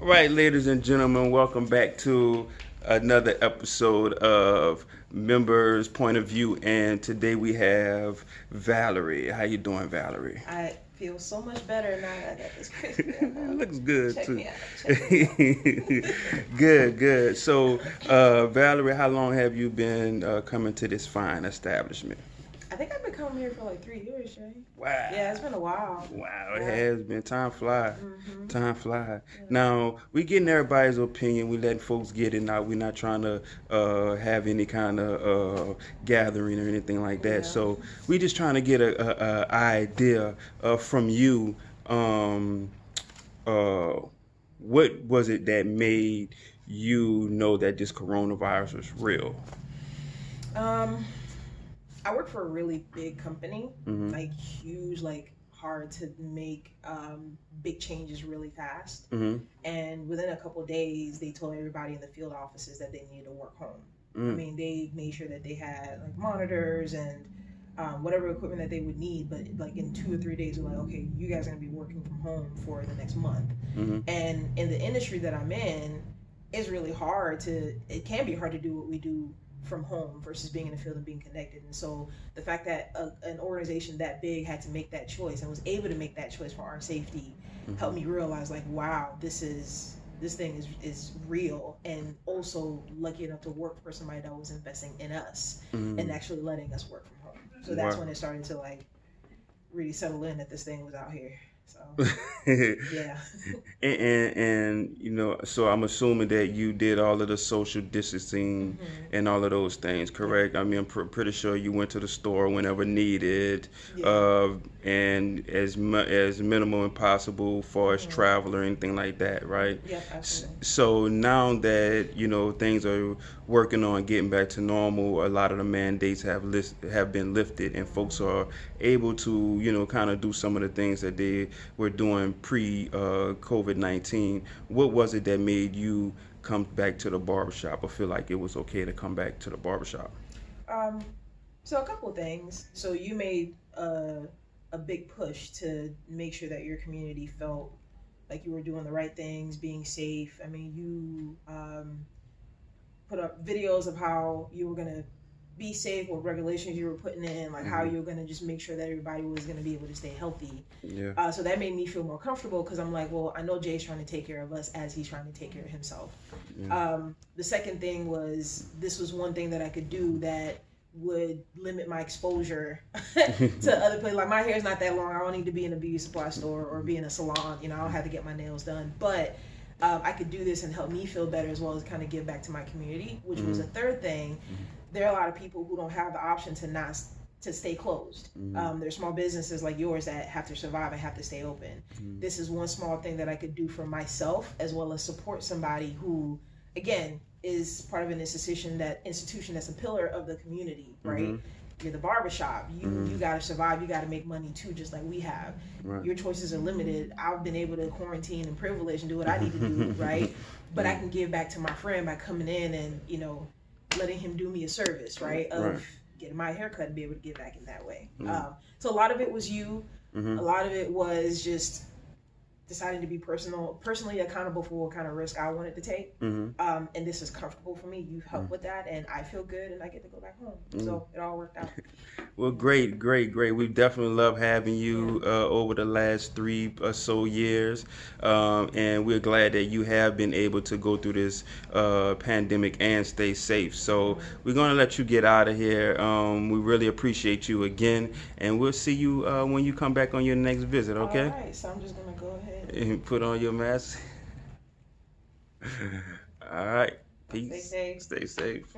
right, ladies and gentlemen, welcome back to another episode of Members Point of View, and today we have Valerie. How you doing, Valerie? I feel so much better now that I got this crazy thing It on. looks good Check too. me out. Check me out. Good, good. So, Valerie, how long have you been coming to this fine establishment? I think I've been coming here for like 3 years, Jay. Wow. Yeah, it's been a while. Wow, it Yeah. has been. Time fly. hmm Time fly. Yeah. Now, we getting everybody's opinion. We letting folks get it now. We're not trying to have any kind of gathering or anything like that. Yeah. So we just trying to get a idea from you. Um, uh, what was it that made you know that this coronavirus was real? Um, I work for a really big company, Mm-hmm. like huge, like hard to make big changes really fast. Mm-hmm. And within a couple of days, they told everybody in the field offices that they needed to work home. I Mm. mean, they made sure that they had like monitors and whatever equipment that they would need. But like in 2 or 3 days, they're like, okay, you guys are gonna be working from home for the next month. Mm-hmm. And in the industry that I'm in, it's really hard to. It can be hard to do what we do from home versus being in the field and being connected. And so the fact that an organization that big had to make that choice and was able to make that choice for our safety Mm-hmm. helped me realize like, wow, this thing is real, and also lucky enough to work for somebody that was investing in us Mm-hmm. and actually letting us work from home. So that's Wow. when it started to like really settle in that this thing was out here. So yeah. And you know, so I'm assuming that you did all of the social distancing hmm and all of those things, correct? I mean, I'm pretty sure you went to the store whenever needed, Yeah. and as minimal as possible for as hmm travel or anything like that, right? Yep, absolutely. So now that you know things are working on getting back to normal, a lot of the mandates have been lifted, and folks hmm are able to kind of do some of the things that they were doing pre COVID-19. What was it that made you come back to the barbershop or feel like it was okay to come back to the barbershop? Um, so a couple of things. So you made a big push to make sure that your community felt like you were doing the right things, being safe. I mean, you put up videos of how you were gonna be safe, what regulations you were putting in, like how Hmm. you were gonna just make sure that everybody was gonna be able to stay healthy. Yeah. So that made me feel more comfortable because I'm like, well, I know Jay's trying to take care of us as he's trying to take care of himself. Yeah. The second thing was this was one thing that I could do that would limit my exposure to other places. Like my hair's not that long. I don't need to be in a beauty supply store or be in a salon. You know, I don't have to get my nails done. But I could do this and help me feel better as well as kind of give back to my community, which was a Hmm. third thing. There are a lot of people who don't have the option to not to stay closed. Hmm. There's small businesses like yours that have to survive and have to stay open. Hmm. This is one small thing that I could do for myself as well as support somebody who, again, is part of an institution that's a pillar of the community, right? Hmm. You're the barbershop. You Hmm. you gotta survive, you gotta make money too, just like we have. Right. Your choices are limited. I've been able to quarantine and privilege and do what I need to do, right? But I can give back to my friend by coming in and, letting him do me a service, right? Of Right. getting my hair cut and be able to give back in that way. Mm. So a lot of it was you. Hmm. A lot of it was just deciding to be personally accountable for what kind of risk I wanted to take. Hmm. And this is comfortable for me. You've helped with that, and I feel good, and I get to go back home. Mm. So it all worked out. Well, great, great, great. We definitely love having you over the last 3 or so years, and we're glad that you have been able to go through this pandemic and stay safe. So we're gonna let you get out of here. We really appreciate you again, and we'll see you when you come back on your next visit. Okay? All right, so I'm just gonna go ahead. And put on your mask. All right. Stay Peace. safe. Stay safe.